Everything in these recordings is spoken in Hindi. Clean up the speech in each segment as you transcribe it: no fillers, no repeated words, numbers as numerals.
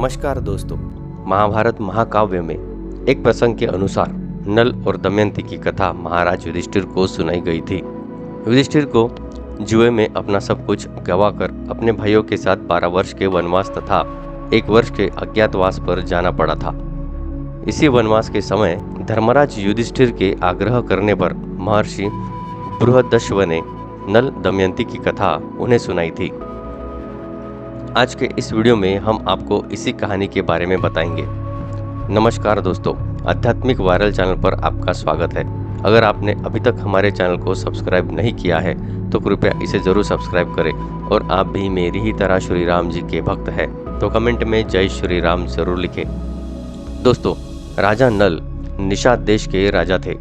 नमस्कार दोस्तों। महाभारत महाकाव्य में एक प्रसंग के अनुसार नल और दमयंती की कथा महाराज युधिष्ठिर को सुनाई गई थी। युधिष्ठिर को जुए में अपना सब कुछ गंवाकर अपने भाइयों के साथ 12 वर्ष के वनवास तथा 1 वर्ष के अज्ञातवास पर जाना पड़ा था। इसी वनवास के समय धर्मराज युधिष्ठिर के आग्रह करने पर महर्षि बृहदश्व ने नल दमयंती की कथा उन्हें सुनाई थी। आज के इस वीडियो में हम आपको इसी कहानी के बारे में बताएंगे। नमस्कार दोस्तों, आध्यात्मिक वायरल चैनल पर आपका स्वागत है। अगर आपने अभी तक हमारे चैनल को सब्सक्राइब नहीं किया है तो कृपया इसे जरूर सब्सक्राइब करें, और आप भी मेरी ही तरह श्री राम जी के भक्त हैं तो कमेंट में जय श्री राम जरूर लिखें। दोस्तों, राजा नल निषाद देश के राजा थे।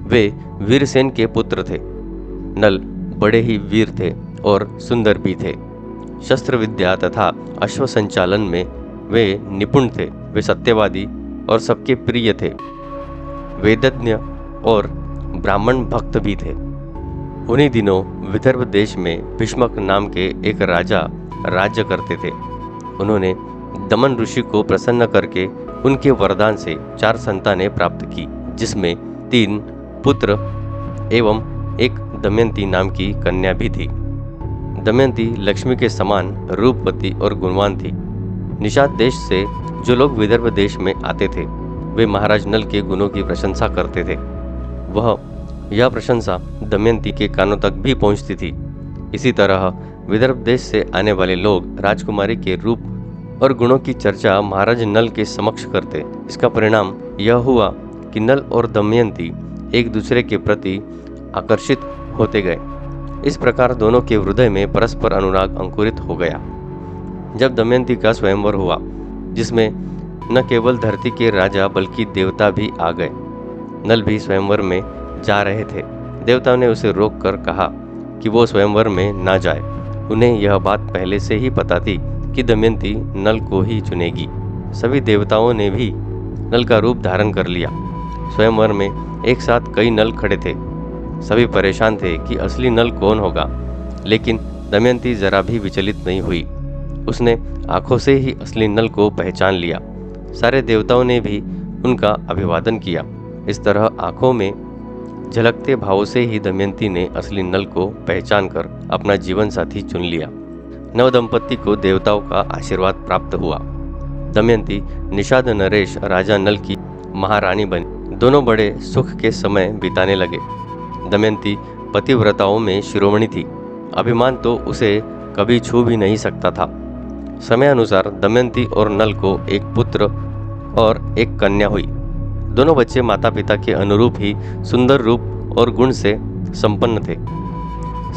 वे वीरसेन के पुत्र थे। नल बड़े ही वीर थे और सुंदर भी थे। शस्त्र विद्या तथा अश्व संचालन में वे निपुण थे। वे सत्यवादी और सबके प्रिय थे। वेदज्ञ और ब्राह्मण भक्त भी थे। उन्हीं दिनों विदर्भ देश में भीष्मक नाम के एक राजा राज्य करते थे। उन्होंने दमन ऋषि को प्रसन्न करके उनके वरदान से 4 संतानें प्राप्त की, जिसमें 3 पुत्र एवं एक दमयंती नाम की कन्या भी थी। दमयंती लक्ष्मी के समान रूपवती और गुणवान थी। निषाद देश से जो लोग विदर्भ देश में आते थे वे महाराज नल के गुणों की प्रशंसा करते थे। यह प्रशंसा दमयंती के कानों तक भी पहुंचती थी। इसी तरह विदर्भ देश से आने वाले लोग राजकुमारी के रूप और गुणों की चर्चा महाराज नल के समक्ष करते। इसका परिणाम यह हुआ कि नल और दमयंती एक दूसरे के प्रति आकर्षित होते गए। इस प्रकार दोनों के हृदय में परस्पर अनुराग अंकुरित हो गया। जब दमयंती का स्वयंवर हुआ, जिसमें न केवल धरती के राजा बल्कि देवता भी आ गए। नल भी स्वयंवर में जा रहे थे। देवताओं ने उसे रोककर कहा कि वो स्वयंवर में ना जाए। उन्हें यह बात पहले से ही पता थी कि दमयंती नल को ही चुनेगी। सभी देवताओं ने भी नल का रूप धारण कर लिया। स्वयंवर में एक साथ कई नल खड़े थे। सभी परेशान थे कि असली नल कौन होगा, लेकिन दमयंती जरा भी विचलित नहीं हुई। उसने आंखों से ही असली नल को पहचान लिया। सारे देवताओं ने भी उनका अभिवादन किया। इस तरह आंखों में झलकते भावों से ही दमयंती ने असली नल को पहचान कर अपना जीवन साथी चुन लिया। नव दंपत्ति को देवताओं का आशीर्वाद प्राप्त हुआ। दमयंती निषाद नरेश राजा नल की महारानी बनी। दोनों बड़े सुख के समय बिताने लगे। दमयंती पतिव्रताओं में शिरोमणि थी। अभिमान तो उसे कभी छू भी नहीं सकता था। समय अनुसार दमयंती और नल को एक पुत्र और एक कन्या हुई। दोनों बच्चे माता पिता के अनुरूप ही सुंदर रूप और गुण से संपन्न थे।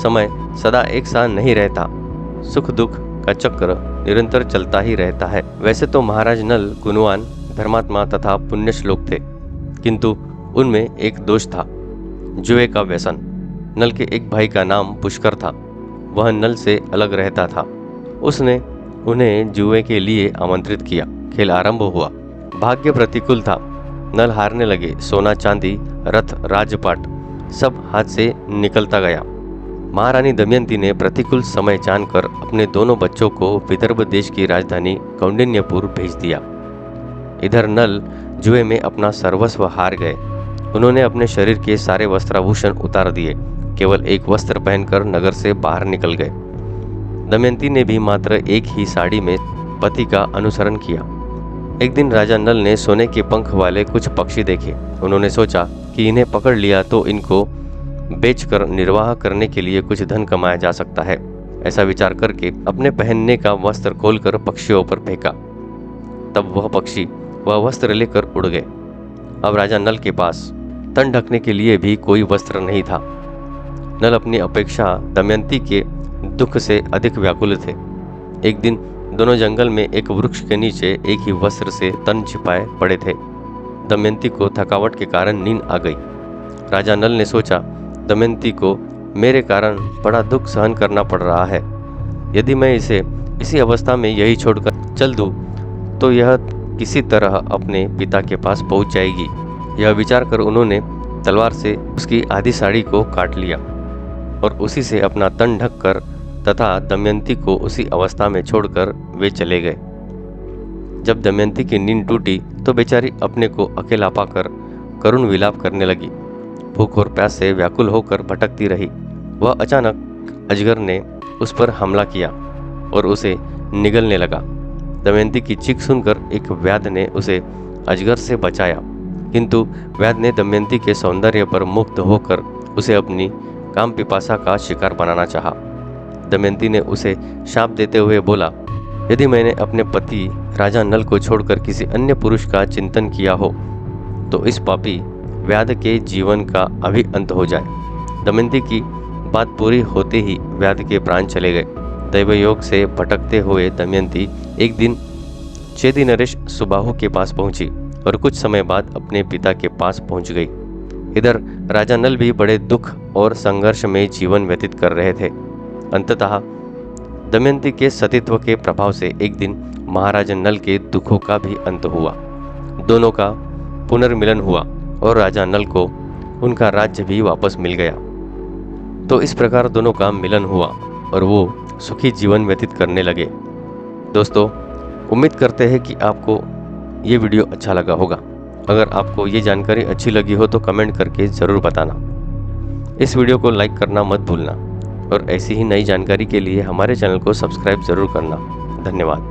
समय सदा एक सा नहीं रहता। सुख दुख का चक्र निरंतर चलता ही रहता है। वैसे तो महाराज नल गुणवान, धर्मात्मा तथा पुण्यश्लोक थे, किंतु उनमें एक दोष था, जुए का व्यसन। नल के एक भाई का नाम पुष्कर था। वह नल से अलग रहता था। उसने उन्हें जुए के लिए आमंत्रित किया। खेल आरंभ हुआ। भाग्य प्रतिकूल था। नल हारने लगे। सोना चांदी, रथ, राजपाट सब हाथ से निकलता गया। महारानी दमयंती ने प्रतिकूल समय जानकर अपने दोनों बच्चों को विदर्भ देश की राजधानी कौंडिन्यपुर भेज दिया। इधर नल जुए में अपना सर्वस्व हार गए। उन्होंने अपने शरीर के सारे वस्त्राभूषण उतार दिए। केवल एक वस्त्र पहनकर नगर से बाहर निकल गए। दमयंती ने भी मात्र एक ही साड़ी में पति का अनुसरण किया। एक दिन राजा नल ने सोने के पंख वाले कुछ पक्षी देखे। उन्होंने सोचा कि इन्हें पकड़ लिया तो इनको बेचकर निर्वाह करने के लिए कुछ धन कमाया जा सकता है। ऐसा विचार करके अपने पहनने का वस्त्र खोलकर पक्षियों पर फेंका। तब वह पक्षी वह वस्त्र लेकर उड़ गए। अब राजा नल के पास तन ढकने के लिए भी कोई वस्त्र नहीं था। नल अपनी अपेक्षा दमयंती के दुख से अधिक व्याकुल थे। एक दिन दोनों जंगल में एक वृक्ष के नीचे एक ही वस्त्र से तन छिपाए पड़े थे। दमयंती को थकावट के कारण नींद आ गई। राजा नल ने सोचा, दमयंती को मेरे कारण बड़ा दुख सहन करना पड़ रहा है। यदि मैं इसे इसी अवस्था में यही छोड़कर चल दूं तो यह किसी तरह अपने पिता के पास पहुंच जाएगी। यह विचार कर उन्होंने तलवार से उसकी आधी साड़ी को काट लिया और उसी से अपना तन ढककर तथा दमयंती को उसी अवस्था में छोड़कर वे चले गए। जब दमयंती की नींद टूटी तो बेचारी अपने को अकेला पाकर करुण विलाप करने लगी। भूख और प्यास से व्याकुल होकर भटकती रही। वह अचानक अजगर ने उस पर हमला किया और उसे निगलने लगा। दमयंती की चीख सुनकर एक व्याध ने उसे अजगर से बचाया, किंतु व्याध ने दमयंती के सौंदर्य पर मुग्ध होकर उसे अपनी काम पिपासा का शिकार बनाना चाहा। दमयंती ने उसे शाप देते हुए बोला, यदि मैंने अपने पति राजा नल को छोड़कर किसी अन्य पुरुष का चिंतन किया हो तो इस पापी व्याध के जीवन का अभी अंत हो जाए। दमयंती की बात पूरी होते ही व्याध के प्राण चले गए। दैवयोग से भटकते हुए दमयंती एक दिन चेदी नरेश सुबाहु के पास पहुंची और कुछ समय बाद अपने पिता के पास पहुंच गई। इधर राजा नल भी बड़े दुख और संघर्ष में जीवन व्यतीत कर रहे थे। अंततः दमयंती के सतीत्व के प्रभाव से एक दिन महाराजा नल के दुखों का भी अंत हुआ। दोनों का पुनर्मिलन हुआ और राजा नल को उनका राज्य भी वापस मिल गया। तो इस प्रकार दोनों का मिलन हुआ और वो सुखी जीवन व्यतीत करने लगे। दोस्तों, उम्मीद करते हैं कि आपको ये वीडियो अच्छा लगा होगा। अगर आपको ये जानकारी अच्छी लगी हो तो कमेंट करके ज़रूर बताना। इस वीडियो को लाइक करना मत भूलना और ऐसी ही नई जानकारी के लिए हमारे चैनल को सब्सक्राइब ज़रूर करना। धन्यवाद।